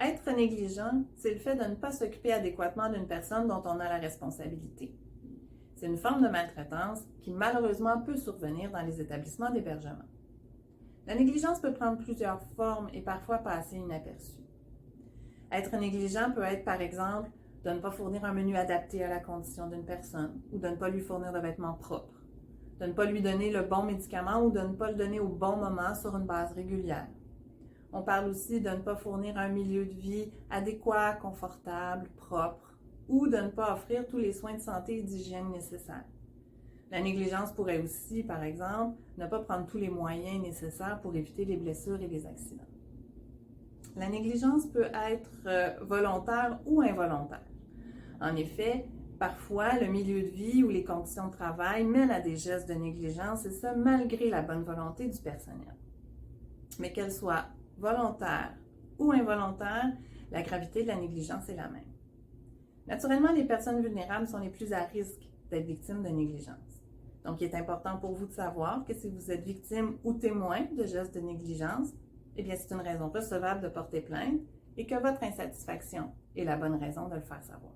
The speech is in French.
Être négligent, c'est le fait de ne pas s'occuper adéquatement d'une personne dont on a la responsabilité. C'est une forme de maltraitance qui malheureusement peut survenir dans les établissements d'hébergement. La négligence peut prendre plusieurs formes et parfois passer inaperçue. Être négligent peut être par exemple de ne pas fournir un menu adapté à la condition d'une personne ou de ne pas lui fournir de vêtements propres, de ne pas lui donner le bon médicament ou de ne pas le donner au bon moment sur une base régulière. On parle aussi de ne pas fournir un milieu de vie adéquat, confortable, propre, ou de ne pas offrir tous les soins de santé et d'hygiène nécessaires. La négligence pourrait aussi, par exemple, ne pas prendre tous les moyens nécessaires pour éviter les blessures et les accidents. La négligence peut être volontaire ou involontaire. En effet, parfois, le milieu de vie ou les conditions de travail mènent à des gestes de négligence, et ça malgré la bonne volonté du personnel. Mais qu'elle soit volontaire ou involontaire, la gravité de la négligence est la même. Naturellement, les personnes vulnérables sont les plus à risque d'être victimes de négligence. Donc, il est important pour vous de savoir que si vous êtes victime ou témoin de gestes de négligence, eh bien, c'est une raison recevable de porter plainte et que votre insatisfaction est la bonne raison de le faire savoir.